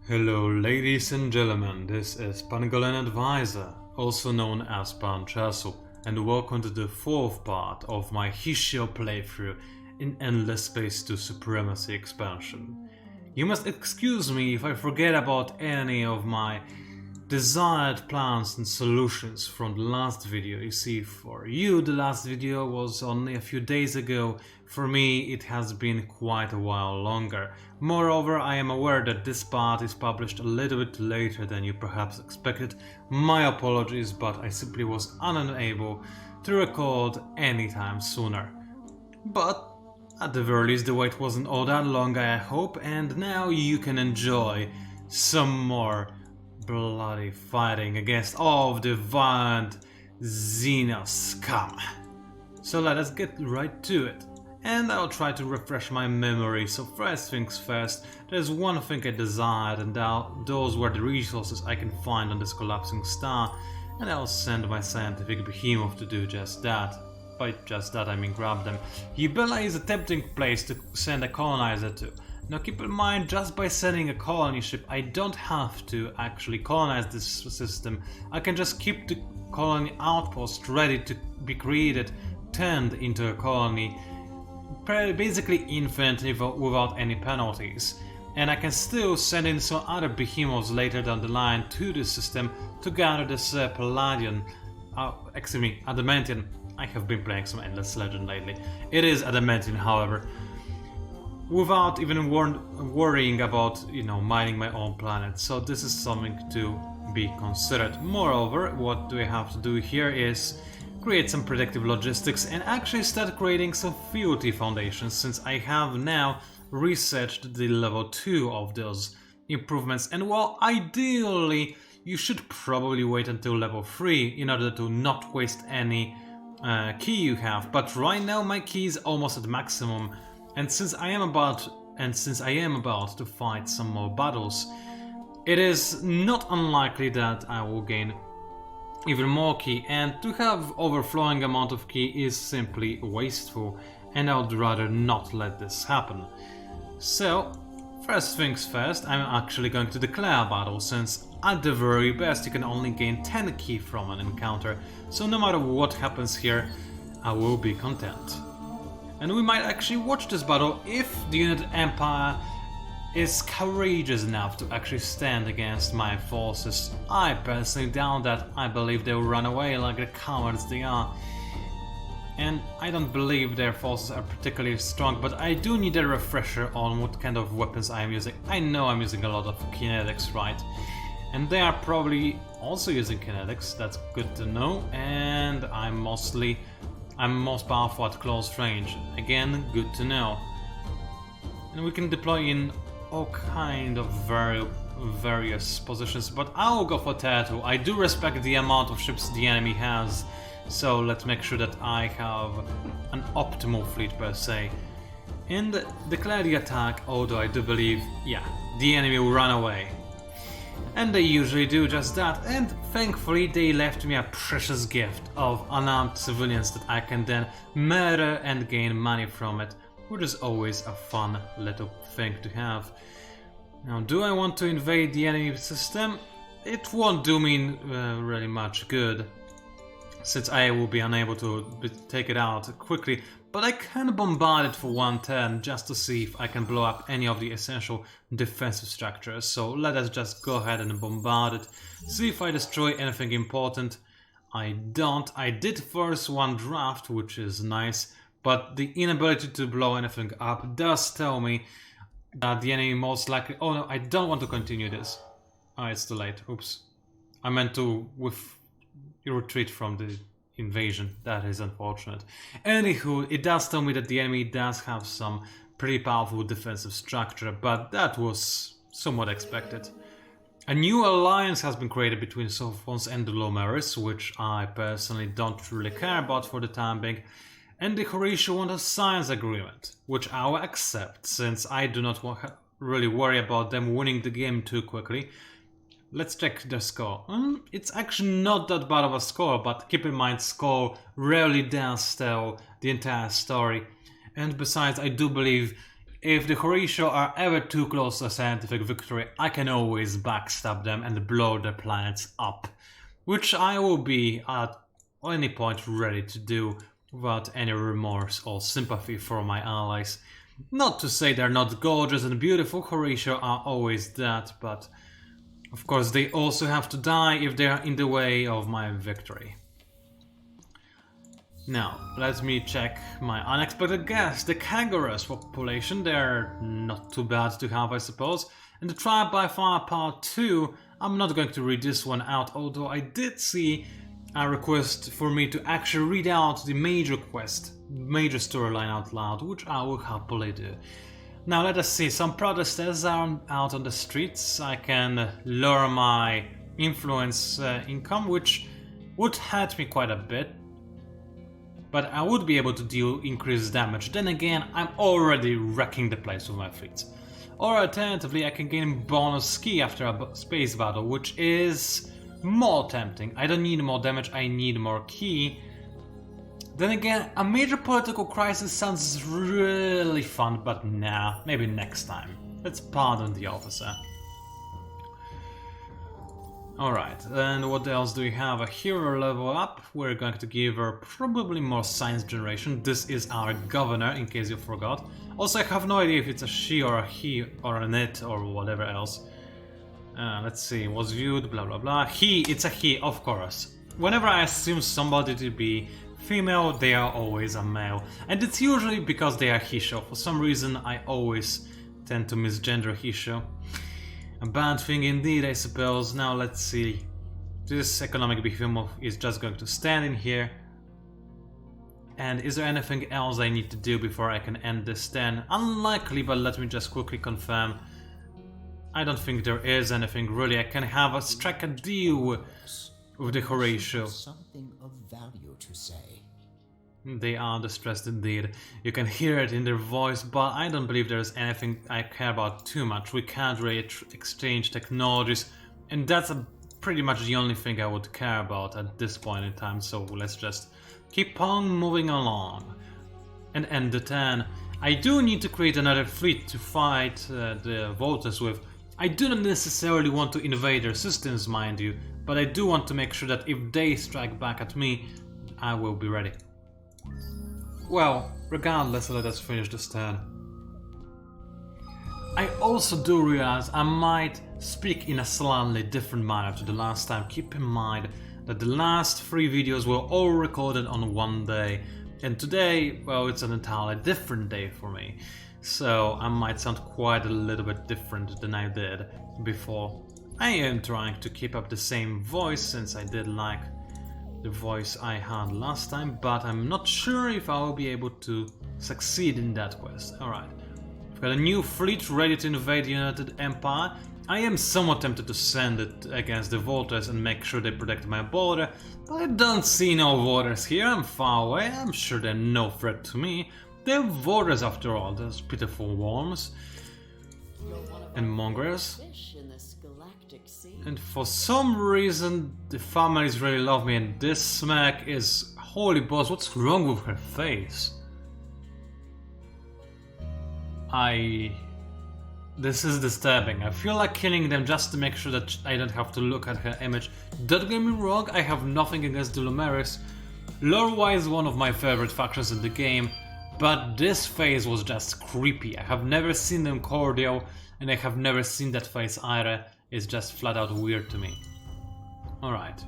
Hello ladies and gentlemen, this is Pangolin Advisor, also known as PANCZASU, and welcome to the fourth part of my Hissho playthrough in Endless Space to Supremacy expansion. You must excuse me if I forget about any of my desired plans and solutions from the last video. You see, for you the last video was only a few days ago, for me it has been quite a while longer. Moreover, I am aware that this part is published a little bit later than you perhaps expected. My apologies, but I simply was unable to record anytime sooner. But at the very least the wait wasn't all that long, I hope, and now you can enjoy some more bloody fighting against all of the violent Xeno scum. So let us get right to it. And I'll try to refresh my memory, so first things first, there's one thing I desired, and those were the resources I can find on this collapsing star, and I'll send my scientific behemoth to do just that. By just that I mean grab them. Yubela is a tempting place to send a colonizer to. Now keep in mind, just by sending a colony ship, I don't have to actually colonize this system. I can just keep the colony outpost ready to be created, turned into a colony, basically infinitely without any penalties. And I can still send in some other behemoths later down the line to the system to gather this Adamantium. I have been playing some Endless Legend lately. It is Adamantium, however, without even worrying about, mining my own planet. So this is something to be considered. Moreover, what do I have to do here is create some predictive logistics and actually start creating some fealty foundations, since I have now researched the level 2 of those improvements. And while ideally you should probably wait until level 3 in order to not waste any key you have, but right now my key is almost at maximum. And since I am about to fight some more battles, it is not unlikely that I will gain even more key, and to have overflowing amount of key is simply wasteful, and I would rather not let this happen. So, first things first, I'm actually going to declare a battle, since at the very best you can only gain 10 key from an encounter, so no matter what happens here, I will be content. And we might actually watch this battle if the Unit Empire is courageous enough to actually stand against my forces. I personally doubt that. I believe they'll run away like the cowards they are. And I don't believe their forces are particularly strong, but I do need a refresher on what kind of weapons I am using. I know I'm using a lot of kinetics, right? And they are probably also using kinetics, that's good to know. And I'm most powerful at close range. Again, good to know. And we can deploy in all kind of various positions, but I'll go for Tier 2. I do respect the amount of ships the enemy has, so let's make sure that I have an optimal fleet per se. And declare the attack, although I do believe, the enemy will run away. And they usually do just that, and thankfully they left me a precious gift of unarmed civilians that I can then murder and gain money from it, which is always a fun little thing to have. Now, do I want to invade the enemy system? It won't do me really much good, since I will be unable to take it out quickly, but I can bombard it for one turn just to see if I can blow up any of the essential defensive structures. So let us just go ahead and bombard it, see if I destroy anything important. I don't. I did force one draft, which is nice, but the inability to blow anything up does tell me that the enemy most likely... Oh no, I don't want to continue this. Oh, it's too late. Oops. I meant to retreat from the invasion. That is unfortunate. Anywho, it does tell me that the enemy does have some pretty powerful defensive structure, but that was somewhat expected. A new alliance has been created between Sophons and the Lomeris, which I personally don't really care about for the time being. And the Hissho want a science agreement, which I will accept, since I do not really worry about them winning the game too quickly. Let's check their score. It's actually not that bad of a score, but keep in mind, score rarely does tell the entire story. And besides, I do believe if the Hissho are ever too close to a scientific victory, I can always backstab them and blow their planets up, which I will be at any point ready to do without any remorse or sympathy for my allies. Not to say they're not gorgeous and beautiful, Hissho are always that, but of course they also have to die if they are in the way of my victory. Now, let me check my unexpected guest, the kangaroos population. They're not too bad to have, I suppose. And the Tribe by Fire Part 2, I'm not going to read this one out, although I did see a request for me to actually read out the major quest, major storyline out loud, which I will happily do. Now let us see, some protesters are out on the streets. I can lower my influence income, which would hurt me quite a bit, but I would be able to deal increased damage. Then again, I'm already wrecking the place with my fleets. Or alternatively, I can gain bonus ski after a space battle, which is more tempting. I don't need more damage, I need more ki. Then again, a major political crisis sounds really fun, but nah, maybe next time. Let's pardon the officer. Alright, and what else do we have? A hero level up. We're going to give her probably more science generation. This is our governor, in case you forgot. Also, I have no idea if it's a she or a he or an it or whatever else. Let's see, was viewed, blah blah blah. He, it's a he, of course. Whenever I assume somebody to be female, they are always a male. And it's usually because they are Hissho. For some reason, I always tend to misgender Hissho. A bad thing indeed, I suppose. Now let's see. This economic behemoth is just going to stand in here. And is there anything else I need to do before I can end this turn? Unlikely, but let me just quickly confirm. I don't think there is anything really. I can have a strike a deal with the Hissho. Something of value to say. They are distressed indeed. You can hear it in their voice, but I don't believe there's anything I care about too much. We can't really exchange technologies, and that's pretty much the only thing I would care about at this point in time, so let's just keep on moving along and end the turn. I do need to create another fleet to fight the Volters with. I do not necessarily want to invade their systems, mind you, but I do want to make sure that if they strike back at me, I will be ready. Well, regardless, let us finish this turn. I also do realize I might speak in a slightly different manner to the last time. Keep in mind that the last 3 videos were all recorded on one day, and today, well, it's an entirely different day for me. So I might sound quite a little bit different than I did before. I am trying to keep up the same voice since I did like the voice I had last time, but I'm not sure if I will be able to succeed in that quest. Alright, I've got a new fleet ready to invade the United Empire. I am somewhat tempted to send it against the Volters and make sure they protect my border, but I don't see no Volters here. I'm far away, I'm sure they're no threat to me. They're Volters after all, those pitiful worms and mongrels. And for some reason, the families really love me, and this smack is... Holy balls, what's wrong with her face? This is disturbing. I feel like killing them just to make sure that I don't have to look at her image. Don't get me wrong, I have nothing against the Lumeris. Lore-wise, one of my favorite factions in the game, but this face was just creepy. I have never seen them cordial, and I have never seen that face either. It's just flat out weird to me. Alright.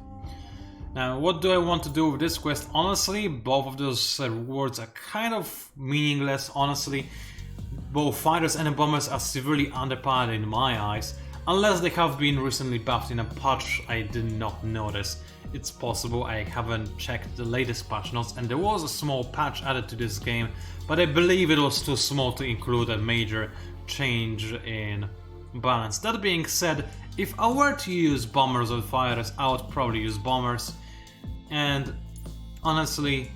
Now, what do I want to do with this quest? Honestly, both of those rewards are kind of meaningless, honestly. Both fighters and bombers are severely underpowered in my eyes, unless they have been recently buffed in a patch I did not notice. It's possible, I haven't checked the latest patch notes, and there was a small patch added to this game, but I believe it was too small to include a major change in balance. That being said, if I were to use bombers or fighters, I would probably use bombers, and honestly,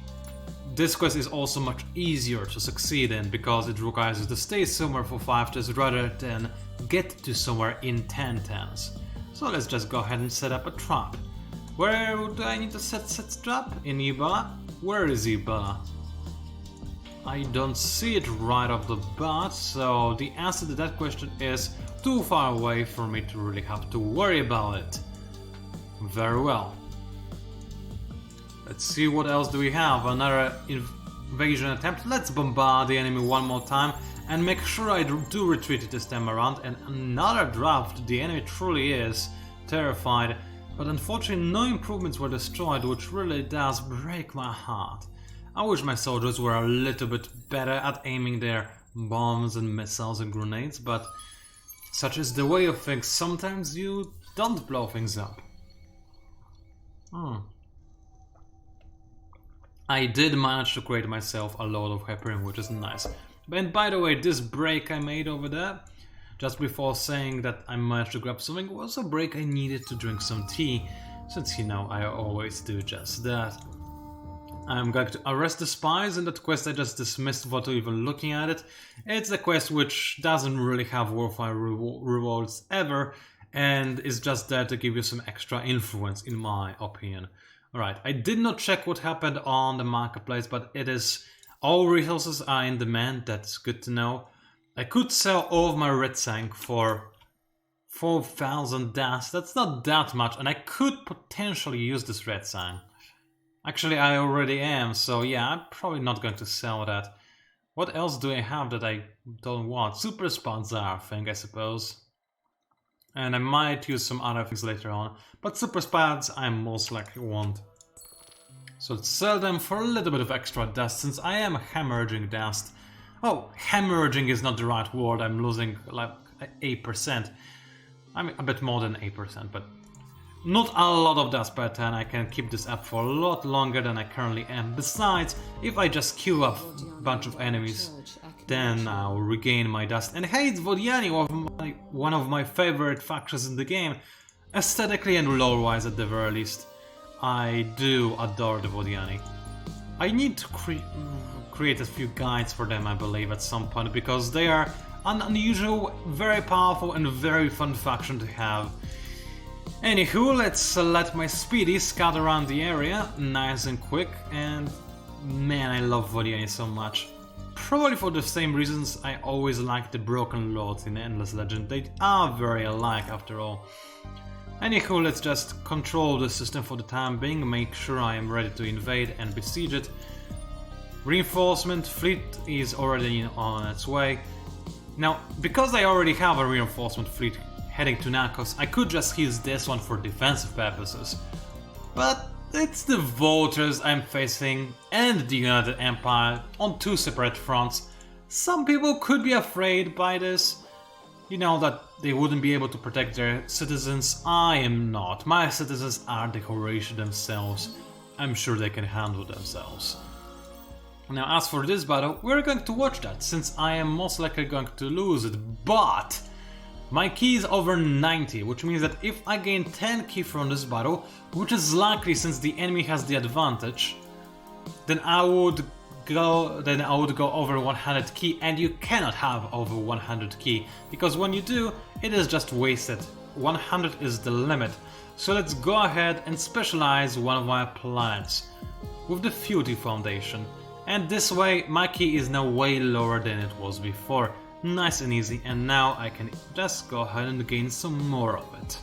this quest is also much easier to succeed in because it requires you to stay somewhere for 5 turns rather than get to somewhere in 10 turns. So let's just go ahead and set up a trap. Where do I need to set trap? In Ibala? Where is Ibala? I don't see it right off the bat, so the answer to that question is too far away for me to really have to worry about it. Very well. Let's see what else do we have. Another invasion attempt. Let's bombard the enemy one more time and make sure I do retreat this time around. And another draft. The enemy truly is terrified, but unfortunately no improvements were destroyed, which really does break my heart. I wish my soldiers were a little bit better at aiming their bombs and missiles and grenades, but such is the way of things. Sometimes you don't blow things up. I did manage to create myself a load of Hyperion, which is nice. And by the way, this break I made over there, just before saying that I managed to grab something, was a break I needed to drink some tea, since you know I always do just that. I'm going to arrest the spies in that quest I just dismissed without even looking at it. It's a quest which doesn't really have worthwhile rewards ever, and is just there to give you some extra influence, in my opinion. Alright, I did not check what happened on the marketplace, but it is all resources are in demand. That's good to know. I could sell all of my red sank for 4,000 dust. That's not that much, and I could potentially use this red sank. Actually, I already am, so yeah, I'm probably not going to sell that. What else do I have that I don't want? Super PANCZASU thing, I suppose. And I might use some other things later on, but super spads I most likely won't. So let's sell them for a little bit of extra dust, since I am hemorrhaging dust. Oh, hemorrhaging is not the right word, I'm losing like 8%. I mean, a bit more than 8%, but not a lot of dust per turn. I can keep this up for a lot longer than I currently am. Besides, if I just queue up a bunch of enemies, then I'll regain my dust. And hey, it's Vodiani, one of my favorite factions in the game. Aesthetically and lore-wise at the very least. I do adore the Vodiani. I need to create a few guides for them, I believe, at some point, because they are an unusual, very powerful and very fun faction to have. Anywho, let's let my speedy scout around the area, nice and quick, and man, I love Vodiani so much. Probably for the same reasons I always liked the Broken Lords in Endless Legend. They are very alike after all. Anywho, let's just control the system for the time being, make sure I am ready to invade and besiege it. Reinforcement fleet is already on its way. Now, because I already have a reinforcement fleet heading to Narcos, I could just use this one for defensive purposes. But it's the vultures I'm facing and the United Empire on two separate fronts. Some people could be afraid by this. You know, that they wouldn't be able to protect their citizens. I am not. My citizens are the Horatio themselves. I'm sure they can handle themselves. Now, as for this battle, we're going to watch that, since I am most likely going to lose it, but my key is over 90, which means that if I gain 10 key from this battle, which is likely since the enemy has the advantage, then I would go over 100 key, and you cannot have over 100 key, because when you do, it is just wasted. 100 is the limit. So let's go ahead and specialize one of my planets with the Futy Foundation. And this way, my key is now way lower than it was before. Nice and easy, and now I can just go ahead and gain some more of it.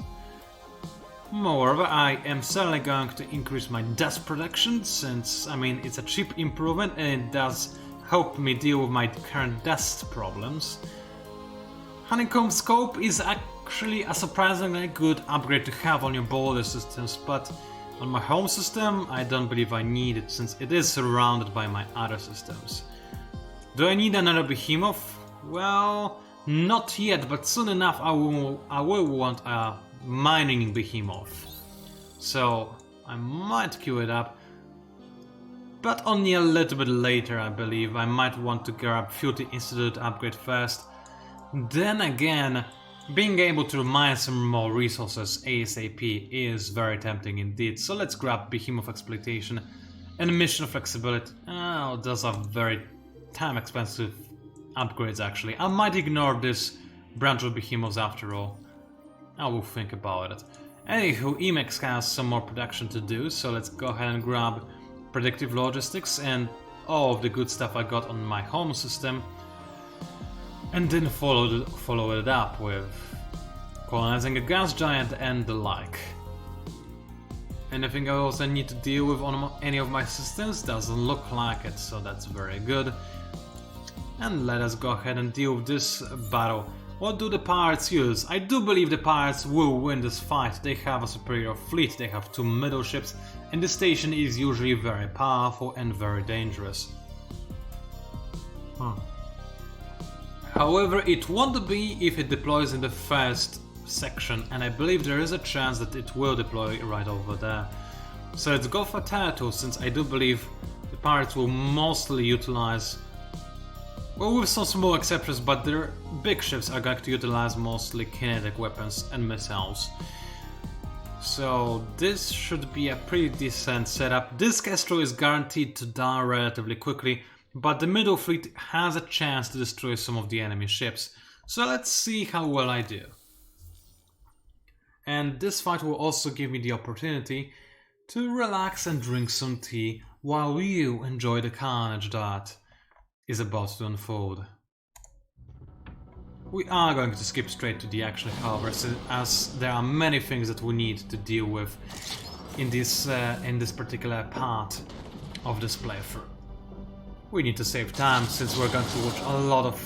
Moreover, I am certainly going to increase my dust production, since, I mean, it's a cheap improvement and it does help me deal with my current dust problems. Honeycomb Scope is actually a surprisingly good upgrade to have on your border systems, but on my home system, I don't believe I need it, since it is surrounded by my other systems. Do I need another behemoth? Well, not yet, but soon enough I will want a mining behemoth. So I might queue it up, but only a little bit later, I believe. I might want to grab Futy Institute upgrade first. Then again, being able to mine some more resources ASAP is very tempting indeed, so let's grab Behemoth Exploitation and Mission Flexibility. Oh, those are very time expensive upgrades actually. I might ignore this branch of Behemoths after all. I will think about it. Anywho, Emacs has some more production to do, so let's go ahead and grab Predictive Logistics and all of the good stuff I got on my home system and then follow it up with colonizing a gas giant and the like. Anything else I need to deal with on any of my systems? Doesn't look like it, so that's very good. And let us go ahead and deal with this battle. What do the pirates use? I do believe the pirates will win this fight. They have a superior fleet, they have 2 middle ships, and the station is usually very powerful and very dangerous. However, it won't be if it deploys in the first section, and I believe there is a chance that it will deploy right over there. So let's go for turtles, since I do believe the pirates will mostly utilize, well, with some small exceptions, but their big ships are going to utilize mostly kinetic weapons and missiles. So this should be a pretty decent setup. This Castro is guaranteed to die relatively quickly, but the middle fleet has a chance to destroy some of the enemy ships. So let's see how well I do. And this fight will also give me the opportunity to relax and drink some tea while you enjoy the carnage that is about to unfold. We are going to skip straight to the action, however, as there are many things that we need to deal with in this particular part of this playthrough. We need to save time, since we're going to watch a lot of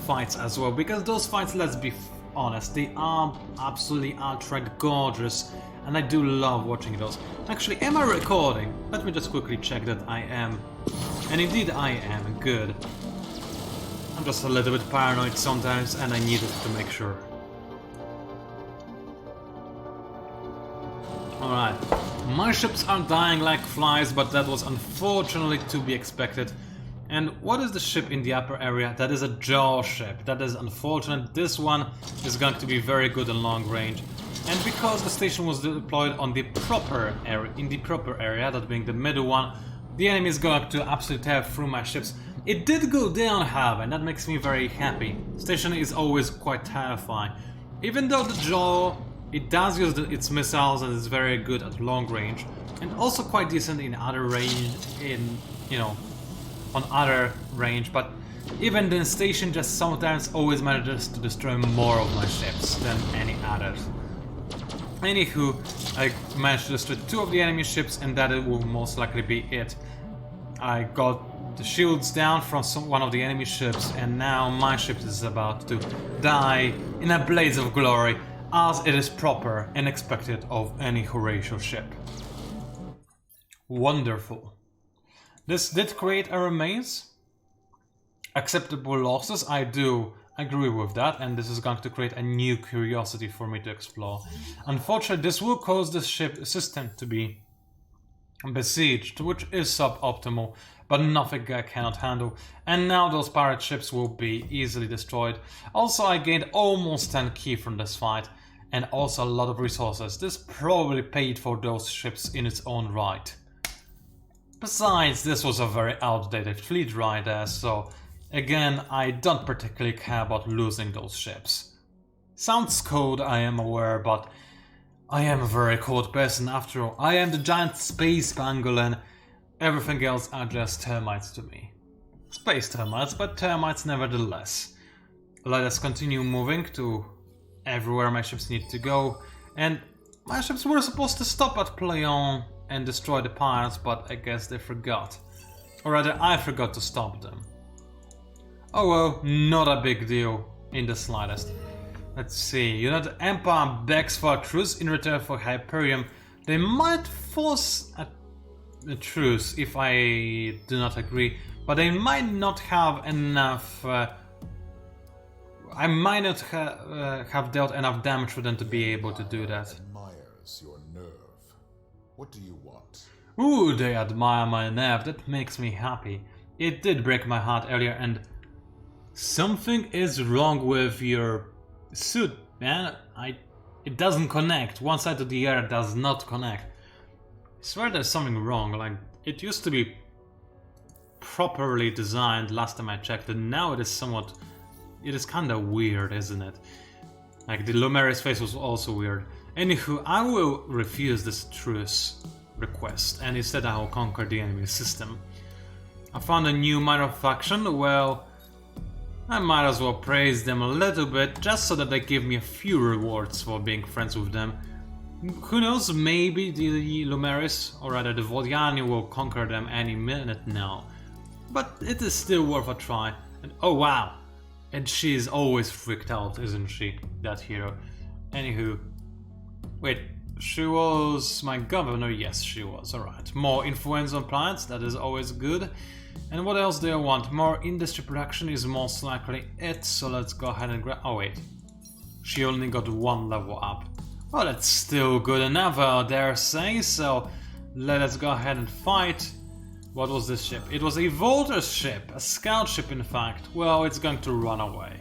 fights as well, because those fights, let's be honest, they are absolutely ultra gorgeous, and I do love watching those. Actually, am I recording? Let me just quickly check that I am. And indeed I am. Good. I'm just a little bit paranoid sometimes, and I needed to make sure. Alright, my ships are dying like flies, but that was unfortunately to be expected. And what is the ship in the upper area? That is a jaw ship. That is unfortunate. This one is going to be very good in long range. And because the station was deployed on the proper area, that being the middle one, the enemy is going to absolutely tear through my ships. It did go down, however, and that makes me very happy. Station is always quite terrifying. Even though the jaw, it does use its missiles and is very good at long range, and also quite decent in other range, on other range, but even the station just sometimes always manages to destroy more of my ships than any others. Anywho, I managed to destroy 2 of the enemy ships, and that will most likely be it. I got the shields down from one of the enemy ships, and now my ship is about to die in a blaze of glory, as it is proper and expected of any Horatio ship. Wonderful. This did create a remains. Acceptable losses, I do agree with that, and this is going to create a new curiosity for me to explore. Unfortunately, this will cause the ship system to be besieged, which is suboptimal, but nothing I cannot handle. And now those pirate ships will be easily destroyed. Also, I gained almost 10 ki from this fight, and also a lot of resources. This probably paid for those ships in its own right. Besides, this was a very outdated fleet right there, so again, I don't particularly care about losing those ships. Sounds cold, I am aware, but I am a very cold person after all. I am the giant space pangolin. Everything else are just termites to me. Space termites, but termites nevertheless. Let us continue moving to everywhere my ships need to go. And my ships were supposed to stop at Playon and destroy the pirates, but I guess they forgot. Or rather, I forgot to stop them. Oh well, not a big deal in the slightest. Let's see, United Empire begs for a truce in return for Hyperion. They might force a truce if I do not agree, but they might not have enough... I might not have dealt enough damage for them to be able to do that. Admires your nerve. What do you want? Ooh, they admire my nerve. That makes me happy. It did break my heart earlier, and something is wrong with your suit, man. It doesn't connect. One side to the other does not connect. I swear there's something wrong. Like, it used to be properly designed last time I checked, and now it is somewhat... It is kinda weird, isn't it? Like, the Lumeri's face was also weird. Anywho, I will refuse this truce request, and instead I will conquer the enemy system. I found a new minor faction. Well, I might as well praise them a little bit just so that they give me a few rewards for being friends with them. Who knows, maybe the Lumeris, or rather the Vodiani, will conquer them any minute now. But it is still worth a try. And oh wow! And she's always freaked out, isn't she? That hero. Anywho. Wait, she was my governor? Yes, she was. Alright. More influence on planets, that is always good. And what else do I want? More industry production is most likely it, so let's go ahead and grab. Oh wait. She only got one level up. Well, that's still good enough, I dare say, so let us go ahead and fight. What was this ship? It was a Volter's ship, a scout ship in fact. Well, it's going to run away.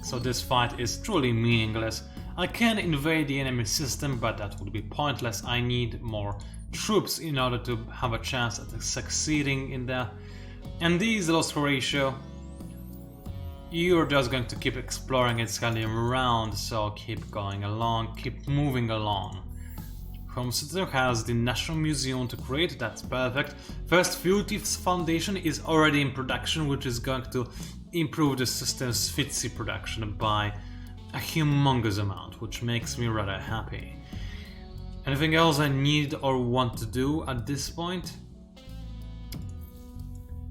So this fight is truly meaningless. I can invade the enemy system, but that would be pointless. I need more troops in order to have a chance at succeeding in that. And these lost ratio, you're just going to keep exploring and scanning around, so keep going along, keep moving along. Home Center has the National Museum to create, that's perfect. First Fugitives Foundation is already in production, which is going to improve the system's FTSE production by a humongous amount, which makes me rather happy. Anything else I need or want to do at this point?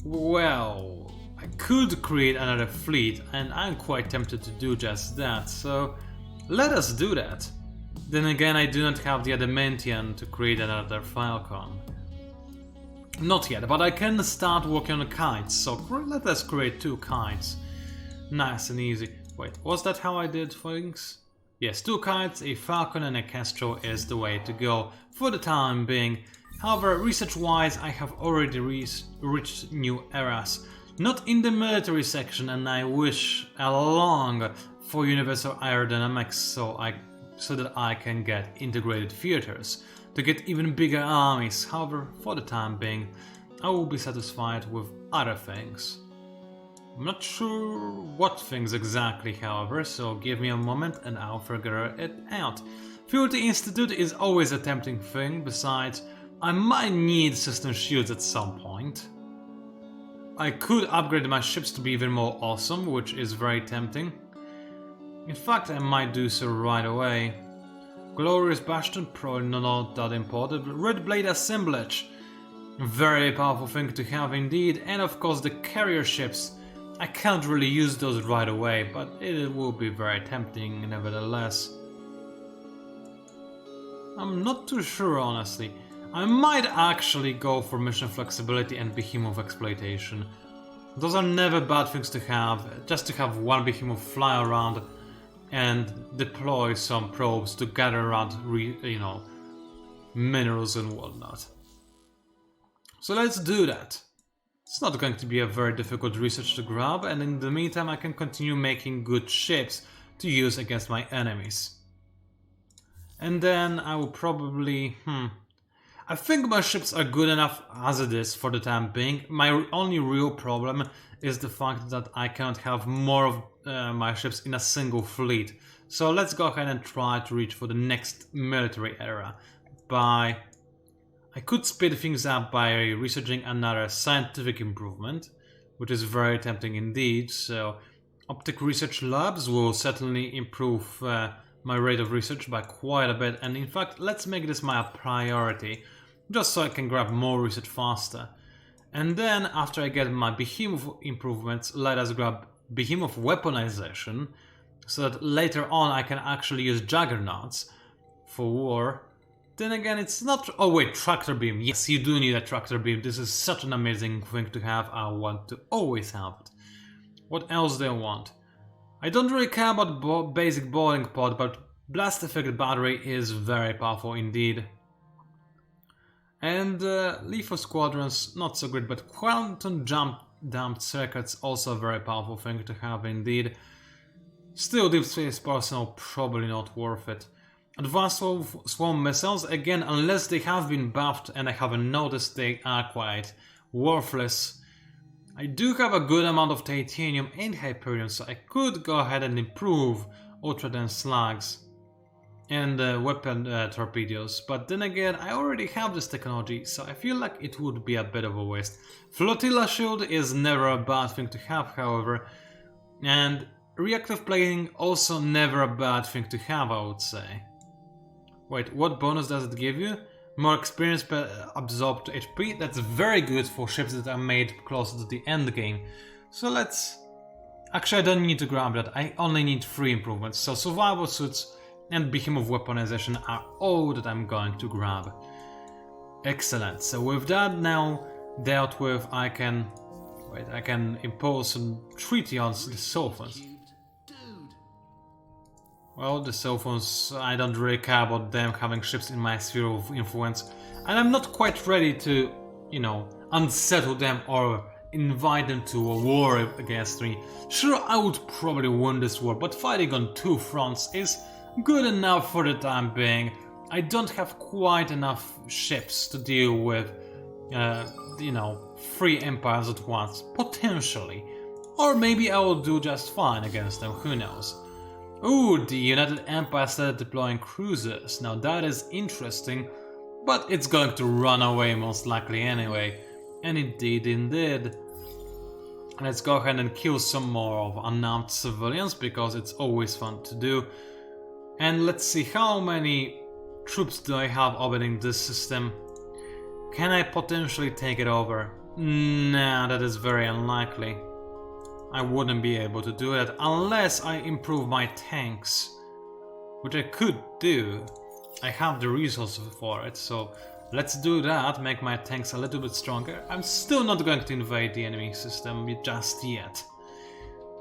Well, I could create another fleet, and I'm quite tempted to do just that, so let us do that. Then again, I do not have the Adamantium to create another Falcon. Not yet, but I can start working on kites, so let us create 2 kites. Nice and easy. Wait, was that how I did things? Yes, 2 kites, a Falcon and a Kestrel is the way to go for the time being. However, research-wise, I have already reached new eras. Not in the military section, and I wish along for universal aerodynamics so that I can get integrated theaters to get even bigger armies. However, for the time being, I will be satisfied with other things. I'm not sure what things exactly, however, so give me a moment and I'll figure it out. Fuelty Institute is always a tempting thing. Besides, I might need system shields at some point. I could upgrade my ships to be even more awesome, which is very tempting. In fact, I might do so right away. Glorious Bastion, probably not that important. Red Blade Assemblage, very powerful thing to have indeed. And of course the carrier ships. I can't really use those right away, but it will be very tempting nevertheless. I'm not too sure, honestly. I might actually go for mission flexibility and behemoth exploitation. Those are never bad things to have, just to have one behemoth fly around and deploy some probes to gather around, minerals and whatnot. So let's do that. It's not going to be a very difficult research to grab, and in the meantime I can continue making good ships to use against my enemies. And then I will probably... I think my ships are good enough as it is for the time being. My only real problem is the fact that I can't have more of my ships in a single fleet. So let's go ahead and try to reach for the next military era. I could speed things up by researching another scientific improvement, which is very tempting indeed. So optic research labs will certainly improve my rate of research by quite a bit. And in fact, let's make this my priority, just so I can grab more research faster. And then after I get my behemoth improvements, let us grab behemoth weaponization, so that later on I can actually use juggernauts for war. Then again, it's not... Oh wait, tractor beam. Yes, you do need a tractor beam. This is such an amazing thing to have. I want to always have it. What else do I want? I don't really care about basic boiling pod, but blast effect battery is very powerful indeed. And lethal squadrons, not so great, but quantum jump damped circuits, also a very powerful thing to have indeed. Still, deep space personnel, probably not worth it. Advanced swarm missiles, again, unless they have been buffed and I haven't noticed, they are quite worthless. I do have a good amount of titanium and hyperion, so I could go ahead and improve ultra dense slugs. and weapon torpedoes, but then again I already have this technology, so I feel like it would be a bit of a waste. Flotilla shield is never a bad thing to have, however, and reactive plating also never a bad thing to have, I would say. Wait, what bonus does it give you? More experience per absorbed HP. That's very good for ships that are made closer to the end game. So let's... Actually, I don't need to grab that. I only need 3 improvements. So survival suits and behemoth weaponization are all that I'm going to grab. Excellent. So with that now dealt with, I can impose some treaty on the Sophons. Well, the Sophons, I don't really care about them having ships in my sphere of influence, and I'm not quite ready to, you know, unsettle them or invite them to a war against me. Sure, I would probably win this war, but fighting on 2 fronts is good enough for the time being. I don't have quite enough ships to deal with, you know, 3 empires at once, potentially. Or maybe I will do just fine against them, who knows. Ooh, the United Empire started deploying cruisers. Now that is interesting, but it's going to run away most likely anyway. And it did indeed. Let's go ahead and kill some more of unarmed civilians, because it's always fun to do. And let's see, how many troops do I have orbiting this system? Can I potentially take it over? Nah, that is very unlikely. I wouldn't be able to do that unless I improve my tanks, which I could do. I have the resources for it, so let's do that, make my tanks a little bit stronger. I'm still not going to invade the enemy system just yet.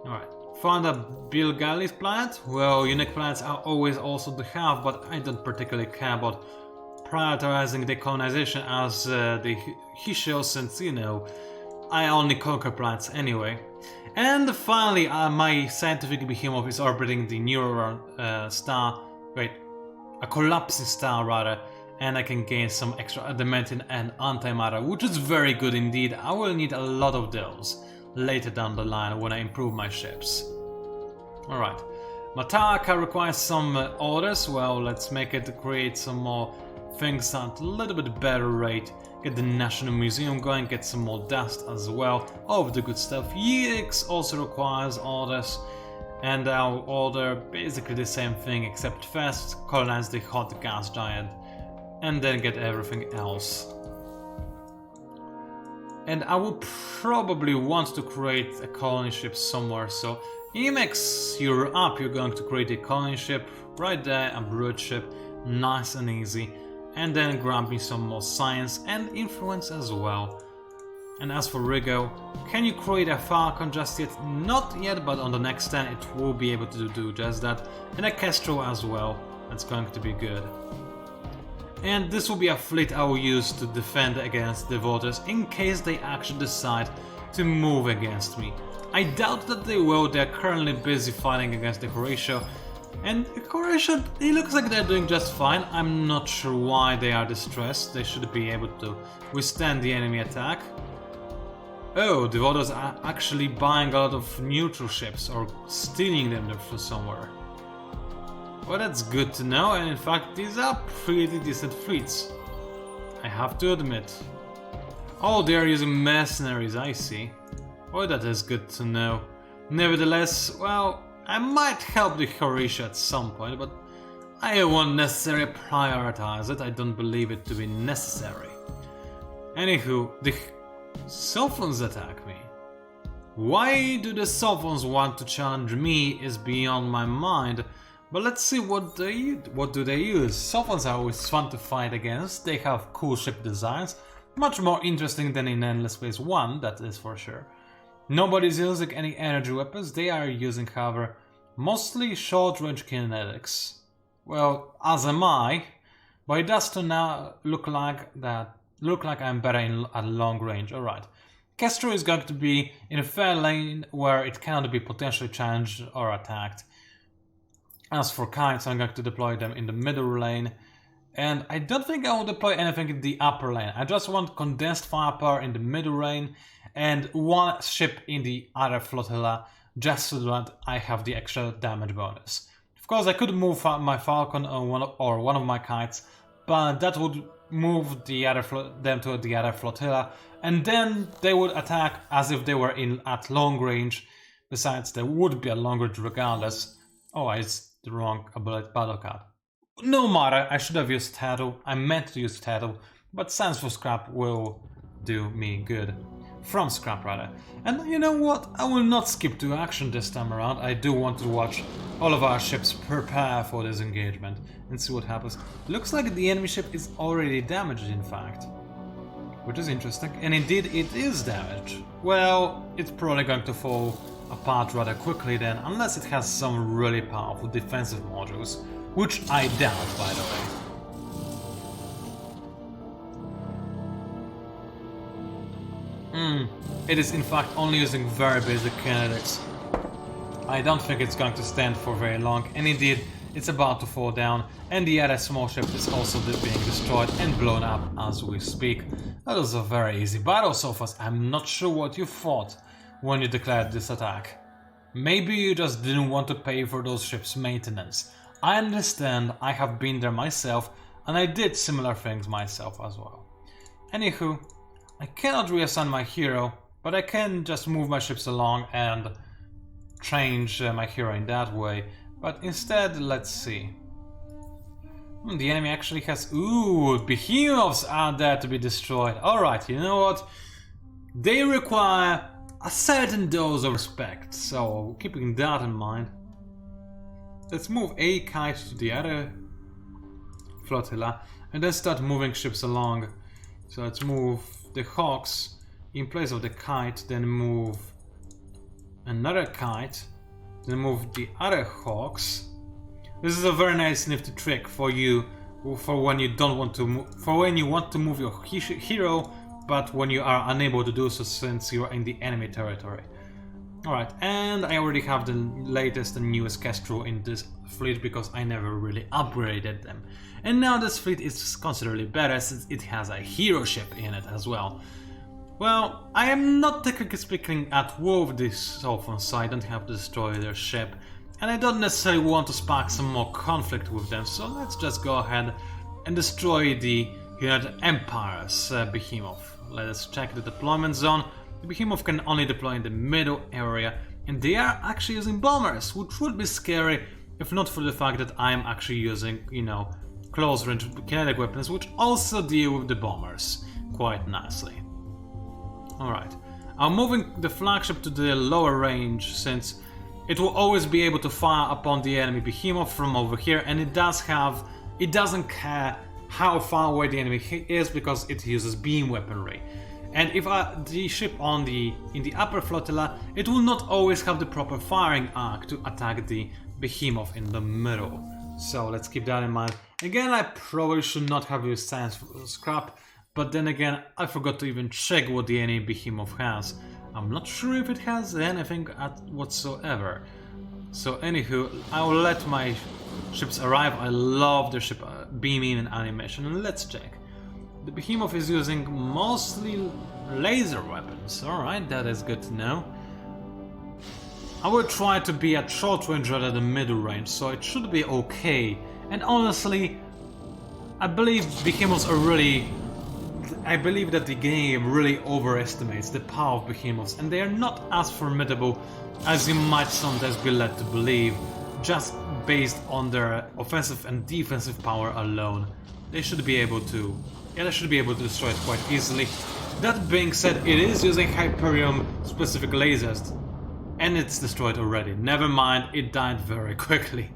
Alright, found a Bilgali's planet. Well, unique planets are always also to have, but I don't particularly care about prioritizing decolonization as the Hissho, since, you know, I only conquer planets anyway. And finally, my scientific behemoth is orbiting the nearer star, a collapsing star rather, and I can gain some extra adamantine and antimatter, which is very good indeed. I will need a lot of those later down the line when I improve my ships. Alright, Mataka requires some orders. Well, let's make it to create some more things at a little bit better rate. Get the National Museum going, get some more dust as well, all of the good stuff. EX also requires orders, and I'll order basically the same thing, except first colonize the hot gas giant, and then get everything else. And I will probably want to create a colony ship somewhere, so EMX, you're up, you're going to create a colony ship right there, a brood ship, nice and easy. And then grab me some more science and influence as well. And as for Rigo, can you create a Falcon just yet? Not yet, but on the next turn it will be able to do just that. And a Kestrel as well, that's going to be good. And this will be a fleet I will use to defend against the Vultures in case they actually decide to move against me. I doubt that they will, they're currently busy fighting against the Horatio. And Croatia, it looks like they're doing just fine. I'm not sure why they are distressed. They should be able to withstand the enemy attack. Oh, the Vultures are actually buying a lot of neutral ships or stealing them from somewhere. Well, that's good to know, and in fact these are pretty decent fleets, I have to admit. Oh, they are using mercenaries, I see. Oh, that is good to know. Nevertheless, well, I might help the Horatio at some point, but I won't necessarily prioritize it. I don't believe it to be necessary. Anywho, the Sophons attack me. Why do the Sophons want to challenge me is beyond my mind, but let's see what do they use. Sophons are always fun to fight against. They have cool ship designs, much more interesting than in Endless Space 1, that is for sure. Nobody's using any energy weapons. They are using, however, mostly short-range kinetics. Well, as am I, but it does to now look like I'm better at long range. Alright. Kestrel is going to be in a fair lane where it cannot be potentially challenged or attacked. As for kites, I'm going to deploy them in the middle lane. And I don't think I will deploy anything in the upper lane. I just want condensed firepower in the middle lane and one ship in the other flotilla, just so that I have the extra damage bonus. Of course, I could move my Falcon or one of my kites, but that would move them to the other flotilla, and then they would attack as if they were at long range. Besides, there would be a long range regardless. Oh, it's the wrong battle card. No matter, I should have used Tattoo. I meant to use Tattoo, but Sense for Scrap will do me good. From Scrap, rather. And you know what? I will not skip to action this time around. I do want to watch all of our ships prepare for this engagement and see what happens. Looks like the enemy ship is already damaged, in fact. Which is interesting. And indeed, it is damaged. Well, it's probably going to fall apart rather quickly then, unless it has some really powerful defensive modules. Which I doubt, by the way. It is in fact only using very basic kinetics. I don't think it's going to stand for very long, and indeed, it's about to fall down, and the other small ship is also being destroyed and blown up as we speak. That was a very easy battle so far. I'm not sure what you thought when you declared this attack. Maybe you just didn't want to pay for those ships' maintenance. I understand, I have been there myself, and I did similar things myself as well. Anywho, I cannot reassign my hero, but I can just move my ships along and change my hero in that way. But instead, let's see. The enemy actually has... Ooh, behemoths are there to be destroyed. Alright, you know what? They require a certain dose of respect, so keeping that in mind. Let's move a kite to the other flotilla and then start moving ships along. So let's move the Hawks in place of the kite, then move another kite, then move the other Hawks. This is a very nice nifty trick for you, for when you don't want to move, for when you want to move your hero, but when you are unable to do so since you are in the enemy territory. Alright, and I already have the latest and newest Kestrel in this fleet because I never really upgraded them. And now this fleet is considerably better since it has a hero ship in it as well. Well, I am not technically speaking at war with this Sulfon, so I don't have to destroy their ship. And I don't necessarily want to spark some more conflict with them, so let's just go ahead and destroy the United Empire's behemoth. Let us check the deployment zone. The behemoth can only deploy in the middle area, and they are actually using bombers, which would be scary if not for the fact that I'm actually using, you know, close range kinetic weapons, which also deal with the bombers quite nicely. Alright, I'm moving the flagship to the lower range since it will always be able to fire upon the enemy behemoth from over here, and it doesn't care how far away the enemy is because it uses beam weaponry. And if the ship in the upper flotilla, it will not always have the proper firing arc to attack the behemoth in the middle. So let's keep that in mind. Again, I probably should not have used Science Scrap, but then again, I forgot to even check what the enemy behemoth has. I'm not sure if it has anything whatsoever. So anywho, I will let my ships arrive. I love the ship beaming and animation, and let's check. The behemoth is using mostly laser weapons. Alright, that is good to know. I will try to be at short range rather than middle range, so it should be okay. And honestly, I believe behemoths are really... I believe that the game really overestimates the power of behemoths, and they are not as formidable as you might sometimes be led to believe, just based on their offensive and defensive power alone. They should be able to... yeah, they should be able to destroy it quite easily. That being said, it is using Hyperion specific lasers, and it's destroyed already. Never mind, it died very quickly.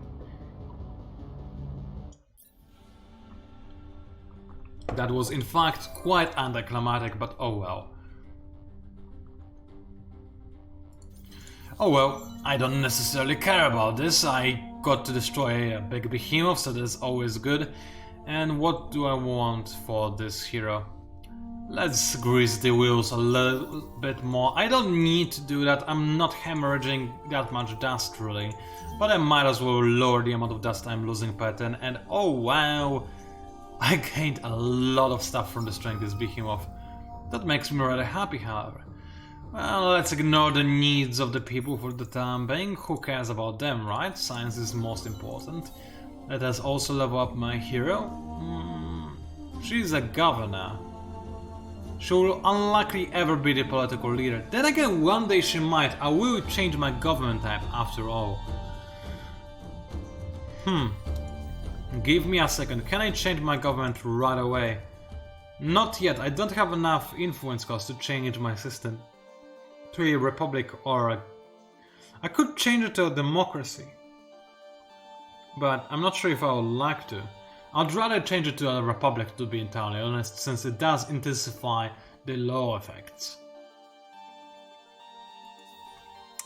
That was in fact quite anticlimactic, but oh well. Oh well, I don't necessarily care about this. I got to destroy a big behemoth, so that's always good. And what do I want for this hero? Let's grease the wheels a little bit more. I don't need to do that. I'm not hemorrhaging that much dust really, but I might as well lower the amount of dust I'm losing per turn. And oh wow, I gained a lot of stuff from destroying this behemoth. That makes me rather happy, however. Well, let's ignore the needs of the people for the time being. Who cares about them, right? Science is most important. Let us also level up my hero. She's a governor. She will unlikely ever be the political leader. Then again, one day she might. I will change my government type after all. Give me a second. Can I change my government right away? Not yet. I don't have enough influence cost to change my system to a republic or a... I could change it to a democracy. But I'm not sure if I would like to. I'd rather change it to a republic, to be entirely honest, since it does intensify the law effects.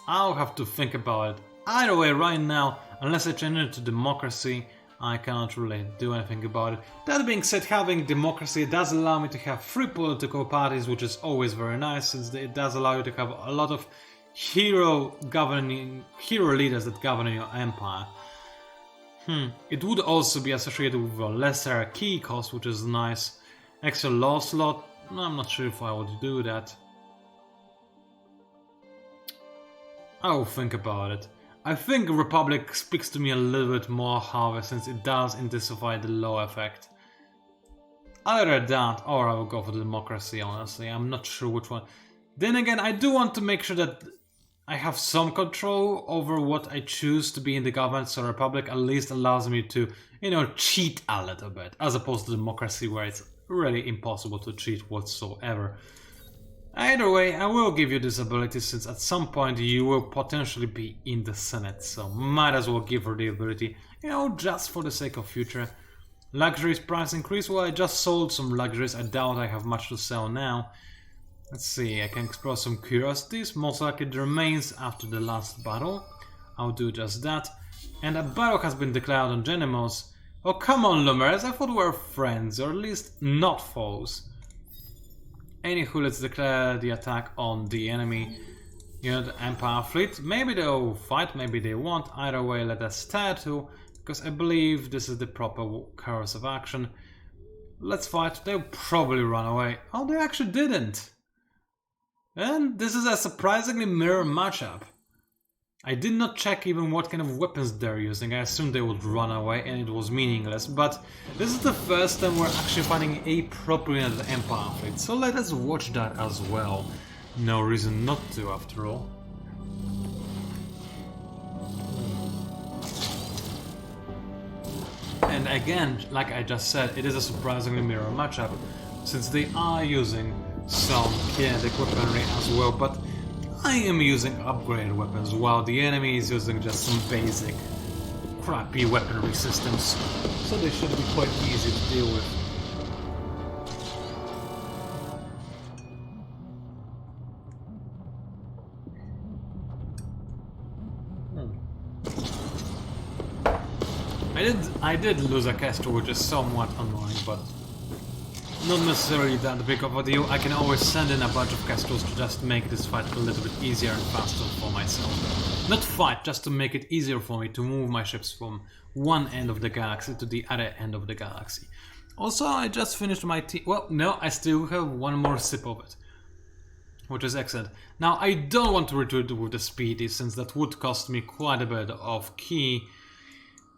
I'll have to think about it. Either way, right now, unless I change it to democracy, I cannot really do anything about it. That being said, having democracy does allow me to have 3 political parties, which is always very nice, since it does allow you to have a lot of hero leaders that govern your empire. It would also be associated with a lesser key cost, which is nice. Extra law slot, I'm not sure if I would do that. I'll think about it. I think Republic speaks to me a little bit more, however, since it does intensify the law effect. Either that, or I will go for the democracy, honestly. I'm not sure which one. Then again, I do want to make sure that I have some control over what I choose to be in the government, so Republic at least allows me to, cheat a little bit, as opposed to democracy where it's really impossible to cheat whatsoever. Either way, I will give you this ability since at some point you will potentially be in the Senate, so might as well give her the ability, just for the sake of future. Luxuries price increase, well I just sold some luxuries, I doubt I have much to sell now. Let's see, I can explore some curiosities, most likely the remains after the last battle. I'll do just that. And a battle has been declared on Genemos. Oh come on Lumers, I thought we were friends, or at least not foes. Anywho, let's declare the attack on the enemy. The Empire fleet. Maybe they'll fight, maybe they won't. Either way, let us start to, because I believe this is the proper course of action. Let's fight. They'll probably run away. Oh, they actually didn't. And this is a surprisingly mirror matchup. I did not check even what kind of weapons they're using. I assumed they would run away and it was meaningless, but this is the first time we're actually fighting a proper Empire fleet, so let us watch that as well. No reason not to, after all. And again, like I just said, it is a surprisingly mirror matchup, since they are using some kinetic weaponry as well, but I am using upgraded weapons while the enemy is using just some basic crappy weaponry systems, so they should be quite easy to deal with. I did lose a caster, which is somewhat annoying, but not necessarily that big of a deal. I can always send in a bunch of castles to just make this fight a little bit easier and faster for myself. Not fight, just to make it easier for me to move my ships from one end of the galaxy to the other end of the galaxy. Also, I just finished my tea. Well, no, I still have one more sip of it, which is excellent. Now, I don't want to retreat with the speedy, since that would cost me quite a bit of key.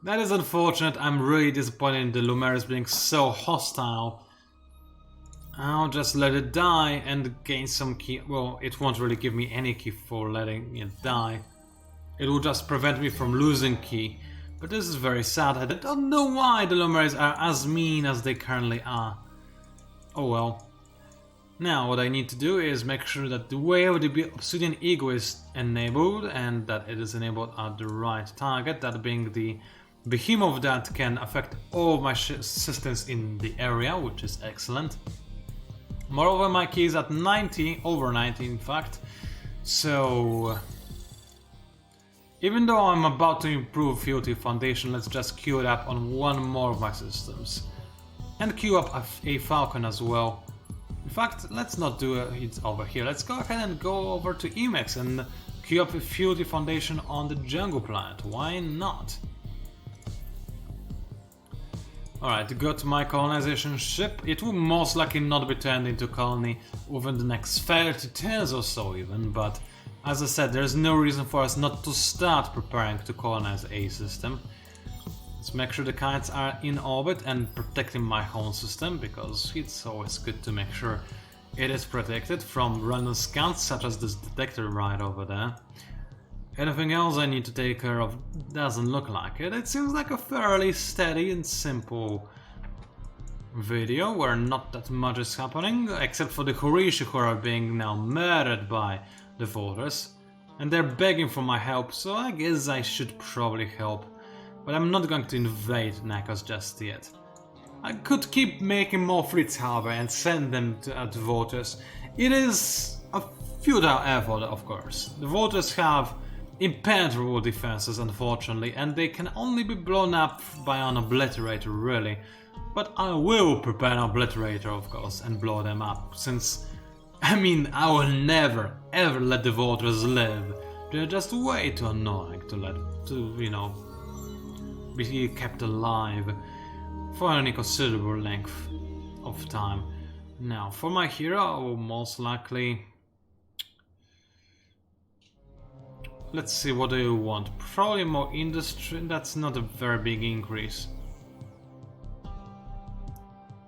That is unfortunate. I'm really disappointed in the Lumeris being so hostile. I'll just let it die and gain some key. Well, it won't really give me any key for letting it die. It will just prevent me from losing key. But this is very sad. I don't know why the Lumeris are as mean as they currently are. Oh well. Now what I need to do is make sure that the way of the Obsidian Eagle is enabled, and that it is enabled at the right target, that being the behemoth that can affect all of my systems in the area, which is excellent. Moreover, my key is at 90, over 90 in fact, so even though I'm about to improve Fealty Foundation, let's just queue it up on one more of my systems. And queue up a Falcon as well. In fact, let's not do it over here, let's go ahead and go over to Emacs and queue up a Fealty Foundation on the Jungle Planet, why not? Alright, go to my colonization ship. It will most likely not be turned into colony within the next 30 turns or so even, but as I said, there's no reason for us not to start preparing to colonize a system. Let's make sure the kites are in orbit and protecting my home system, because it's always good to make sure it is protected from random scouts such as this detector right over there. Anything else I need to take care of? Doesn't look like it. It seems like a fairly steady and simple video where not that much is happening, except for the Hissho who are being now murdered by the voters. And they're begging for my help, so I guess I should probably help. But I'm not going to invade Nakos just yet. I could keep making more fleets, however, and send them to the voters. It is a futile effort, of course. The voters have impenetrable defenses, unfortunately, and they can only be blown up by an obliterator, really. But I will prepare an obliterator, of course, and blow them up, since, I mean, I will never, ever let the voters live. They're just way too annoying you know, be kept alive for any considerable length of time. Now, for my hero, I will most likely... Let's see, what do you want? Probably more industry, that's not a very big increase.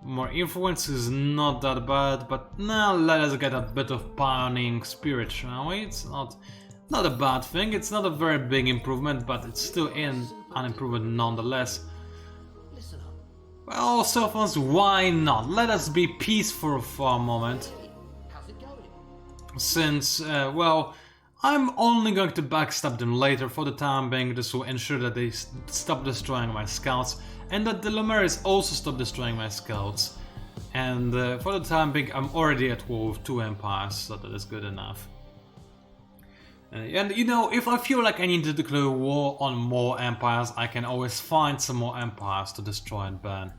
More influence is not that bad, but now let us get a bit of pioneering spirit, shall we? It's not a bad thing, it's not a very big improvement, but it's still an improvement nonetheless. Well, so far, why not? Let us be peaceful for a moment. Since, well, I'm only going to backstab them later. For the time being, this will ensure that they stop destroying my scouts, and that the Lumeris also stop destroying my scouts. And for the time being, I'm already at war with 2 empires, so that is good enough. And you know, if I feel like I need to declare war on more empires, I can always find some more empires to destroy and burn.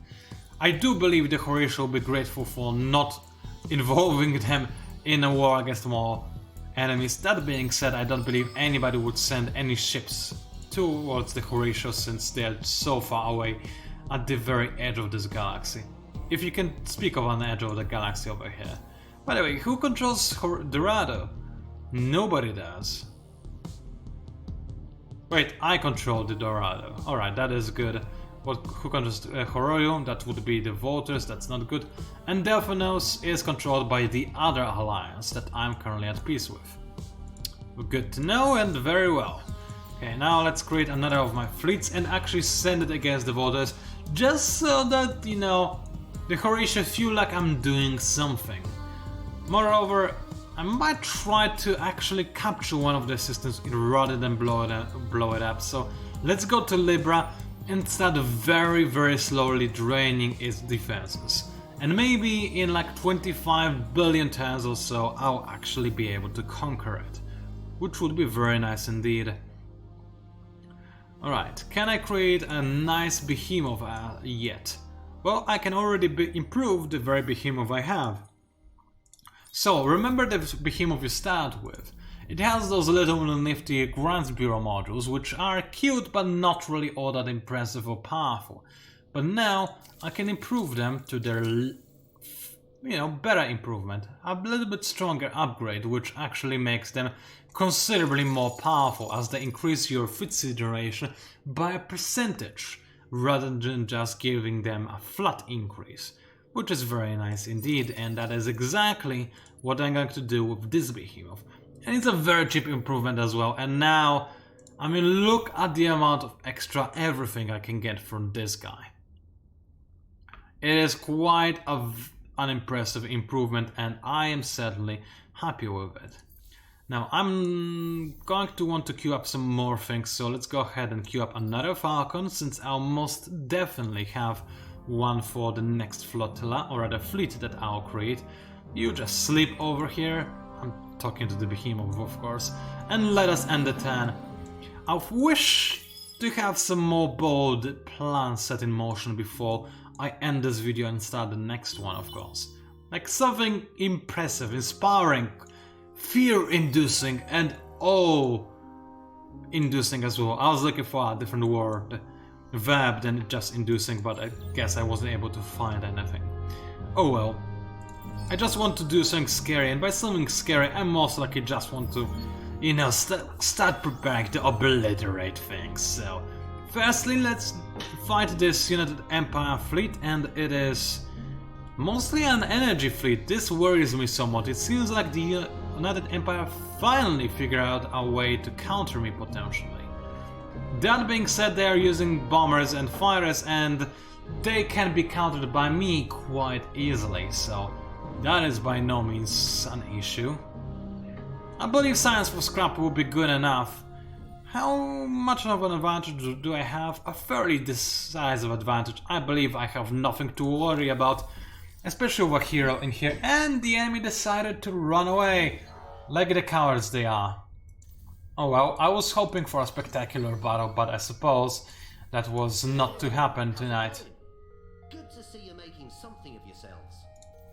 I do believe the Hissho will be grateful for not involving them in a war against more enemies. That being said, I don't believe anybody would send any ships towards the Hissho, since they are so far away at the very edge of this galaxy. If you can speak of an edge of the galaxy over here. By the way, who controls Dorado? Nobody does. Wait, I control the Dorado. Alright, that is good. Who controls Horoyo? That would be the voters, that's not good. And Delphinos is controlled by the other alliance that I'm currently at peace with. Good to know, and very well. Okay, now let's create another of my fleets and actually send it against the voters, just so that, you know, the Hissho feel like I'm doing something. Moreover, I might try to actually capture one of their systems rather than blow it up. So let's go to Libra and start very, very slowly draining its defenses. And maybe in like 25 billion turns or so, I'll actually be able to conquer it, which would be very nice indeed. Alright, can I create a nice behemoth yet? Well, I can already improve the very behemoth I have. So, remember the behemoth you start with. It has those little nifty Grants Bureau modules, which are cute but not really all that impressive or powerful. But now I can improve them to their, you know, better improvement. A little bit stronger upgrade, which actually makes them considerably more powerful, as they increase your fleet duration by a percentage, rather than just giving them a flat increase. Which is very nice indeed, and that is exactly what I'm going to do with this behemoth. And it's a very cheap improvement as well, and now, I mean, look at the amount of extra everything I can get from this guy. It is quite an impressive improvement, and I am certainly happy with it. Now, I'm going to want to queue up some more things, so let's go ahead and queue up another Falcon, since I'll most definitely have one for the next flotilla, or rather fleet that I'll create. You just sleep over here. I'm talking to the behemoth, of course, and let us end the turn. I wish to have some more bold plans set in motion before I end this video and start the next one, of course. Like something impressive, inspiring, fear-inducing, and awe-inducing as well. I was looking for a different word. web than just inducing, but I guess I wasn't able to find anything. Oh well. I just want to do something scary, and by something scary I most likely just want to, you know, start preparing to obliterate things. So, firstly, let's fight this United Empire fleet, and it is mostly an energy fleet. This worries me somewhat. It seems like the United Empire finally figured out a way to counter me potentially. That being said, they are using bombers and fighters, and they can be countered by me quite easily, so that is by no means an issue. I believe science for scrap will be good enough. How much of an advantage do I have? A fairly decisive advantage. I believe I have nothing to worry about, especially with a hero in here, and the enemy decided to run away, like the cowards they are. Oh well, I was hoping for a spectacular battle, but I suppose that was not to happen tonight. Good to see you making something of yourselves.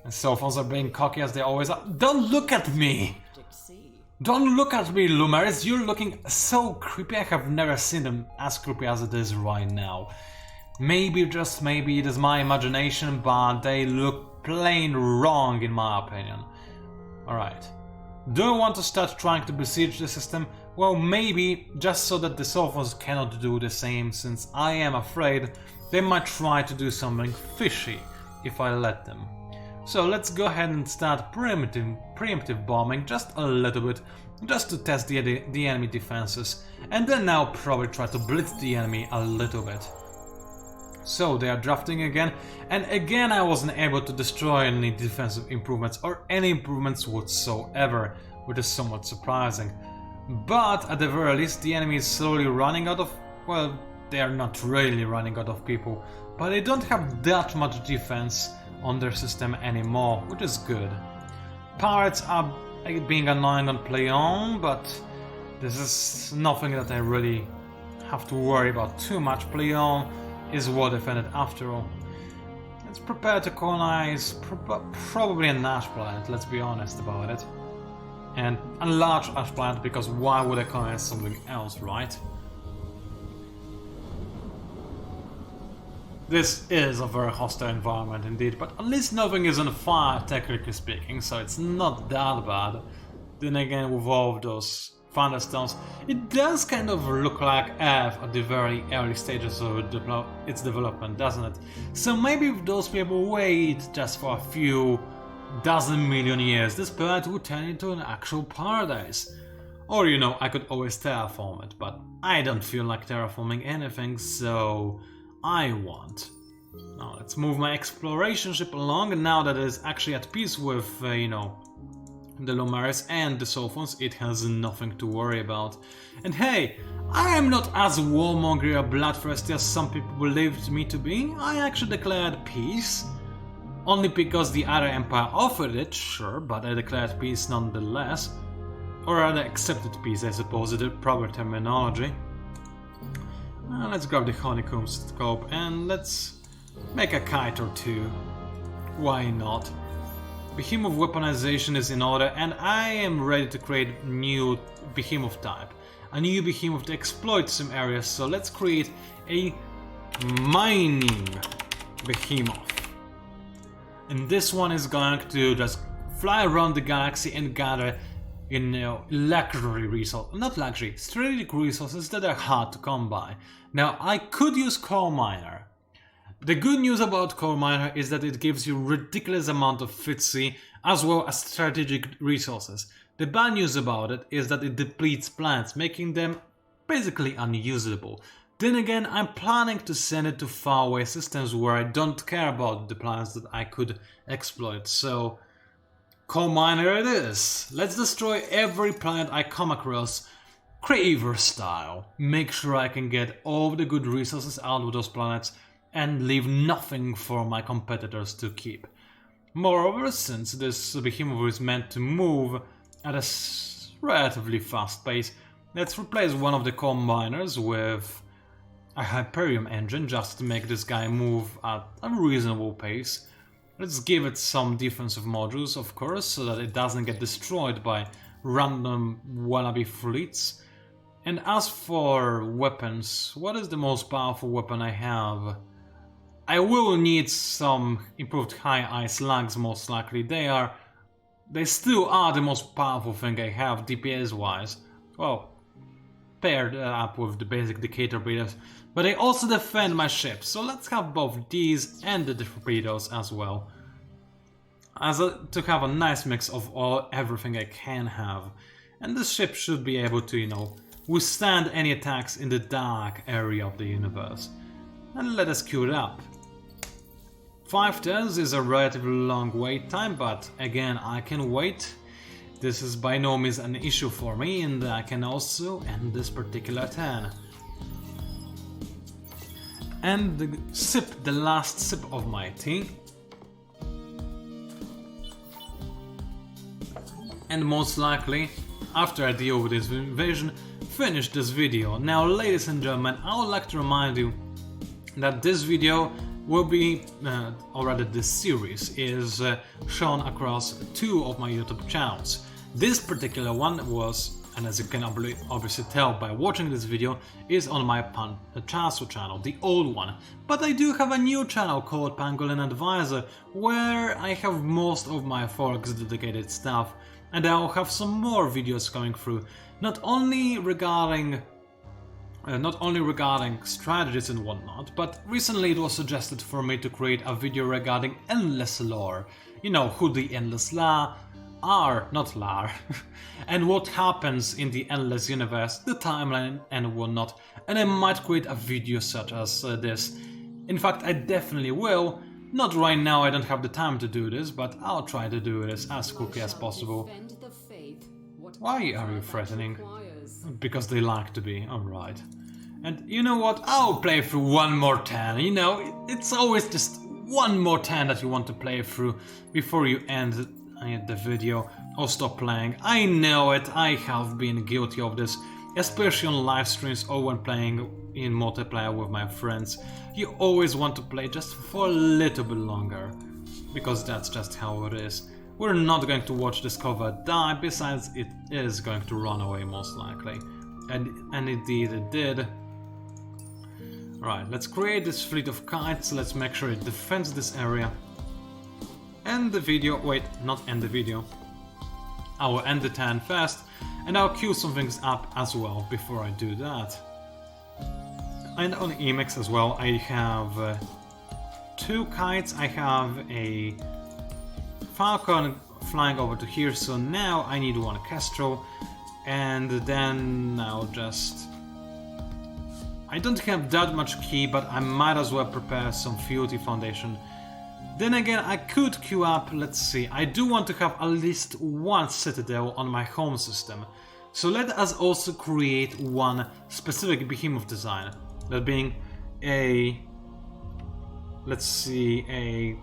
And Sophons are being cocky as they always are. Don't look at me! Dixie. Don't look at me, Lumeris, you're looking so creepy. I have never seen them as creepy as it is right now. Maybe, just maybe, it is my imagination, but they look plain wrong in my opinion. Alright. Do I want to start trying to besiege the system? Well, maybe, just so that the Sophons cannot do the same, since I am afraid they might try to do something fishy if I let them. So let's go ahead and start preemptive bombing just a little bit, just to test the enemy defenses, and then now probably try to blitz the enemy a little bit. So they are drafting again, and again I wasn't able to destroy any defensive improvements or any improvements whatsoever, which is somewhat surprising. But at the very least the enemy is slowly running out of, well, they are not really running out of people, but they don't have that much defense on their system anymore, which is good. Pirates are being annoying on play on, but this is nothing that I really have to worry about too much. Play on is well defended after all. Let's prepare to colonize probably an ash planet, let's be honest about it. And a large ash planet, because why would I colonize something else, right? This is a very hostile environment indeed, but at least nothing is on fire, technically speaking, so it's not that bad. Then again, with all of those thunderstones, it does kind of look like Earth at the very early stages of its development, doesn't it? So maybe if those people wait just for a few dozen million years, this planet will turn into an actual paradise. Or, you know, I could always terraform it, but I don't feel like terraforming anything, so I won't. Now let's move my exploration ship along, and now that it is actually at peace with, you know, the Lumeris and the Sophons, it has nothing to worry about. And hey, I am not as warmonger or bloodthirsty as some people believed me to be. I actually declared peace. Only because the other empire offered it, sure, but I declared peace nonetheless. Or rather accepted peace, I suppose, is the proper terminology. Let's grab the honeycomb scope and let's make a kite or two. Why not? Behemoth weaponization is in order, and I am ready to create a new behemoth type. A new behemoth to exploit some areas, so let's create a mining behemoth. And this one is going to just fly around the galaxy and gather, you know, luxury resources, not luxury, strategic resources that are hard to come by. Now, I could use coal miner. The good news about coal miner is that it gives you ridiculous amount of FTSE as well as strategic resources. The bad news about it is that it depletes plants, making them basically unusable. Then again, I'm planning to send it to faraway systems where I don't care about the planets that I could exploit, so coal miner it is. Let's destroy every planet I come across, Craver style. Make sure I can get all the good resources out of those planets and leave nothing for my competitors to keep. Moreover, since this behemoth is meant to move at a relatively fast pace, let's replace one of the coal miners with a Hyperion engine just to make this guy move at a reasonable pace. Let's give it some defensive modules, of course, so that it doesn't get destroyed by random wannabe fleets. And as for weapons, what is the most powerful weapon I have? I will need some improved high ice slugs, most likely. They still are the most powerful thing I have DPS wise. Well, paired up with the basic decay torpedoes, but they also defend my ship, so let's have both these and the torpedoes as well. To have a nice mix of everything I can have. And this ship should be able to, you know, withstand any attacks in the dark area of the universe. And let us queue it up. 5 turns is a relatively long wait time, but again, I can wait. This is by no means an issue for me, and I can also end this particular turn. And the last sip of my tea. And most likely, after I deal with this invasion, finish this video. Now, ladies and gentlemen, I would like to remind you that this video will be, already this series is shown across 2 of my YouTube channels. This particular one was, and as you can obviously tell by watching this video, is on my PANCZASU channel, the old one. But I do have a new channel called Pangolin Advisor, where I have most of my Forex dedicated stuff, and I'll have some more videos coming through, not only regarding strategies and whatnot, but recently it was suggested for me to create a video regarding endless lore. You know, who the endless are, not lore, and what happens in the endless universe, the timeline and whatnot, and I might create a video such as this. In fact, I definitely will. Not right now, I don't have the time to do this, but I'll try to do this as quickly as possible. Why are you threatening? Because they like to be, alright. And you know what, I'll play through one more turn, you know, it's always just one more turn that you want to play through before you end the video or stop playing. I know it, I have been guilty of this, especially on live streams or when playing in multiplayer with my friends. You always want to play just for a little bit longer, because that's just how it is. We're not going to watch this cover die, besides it is going to run away most likely. And indeed it did. Right, let's create this fleet of kites, let's make sure it defends this area. End the video, wait, not end the video. I will end the turn first, and I'll queue some things up as well before I do that. And on Emacs as well, I have 2 kites, I have a Falcon flying over to here, so now I need 1 Kestrel, and then I'll just... I don't have that much key, but I might as well prepare some Fealty Foundation. Then again, I could queue up, let's see, I do want to have at least 1 citadel on my home system. So let us also create 1 specific behemoth design, that being a... let's see, a...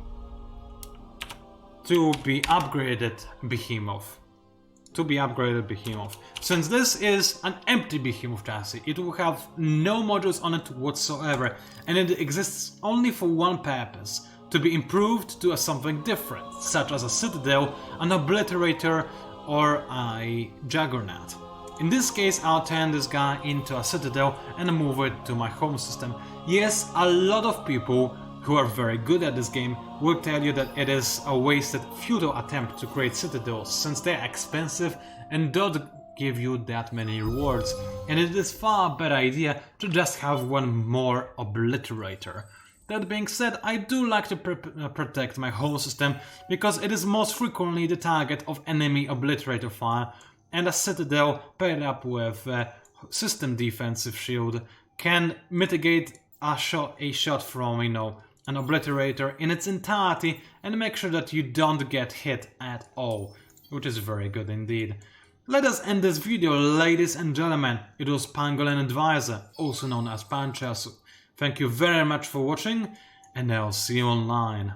to be upgraded behemoth. Since this is an empty behemoth chassis, it will have no modules on it whatsoever, and it exists only for one purpose: to be improved to something different, such as a citadel, an obliterator, or a juggernaut. In this case, I'll turn this guy into a citadel and move it to my home system. Yes, a lot of people who are very good at this game will tell you that it is a wasted, futile attempt to create citadels, since they're expensive and don't give you that many rewards, and it is far better idea to just have 1 more obliterator. That being said, I do like to protect my home system, because it is most frequently the target of enemy obliterator fire, and a citadel paired up with system defensive shield can mitigate a shot from, you know, an obliterator in its entirety and make sure that you don't get hit at all, which is very good indeed. Let us end this video, ladies and gentlemen. It was Pangolin Advisor, also known as PANCZASU. Thank you very much for watching, and I'll see you online.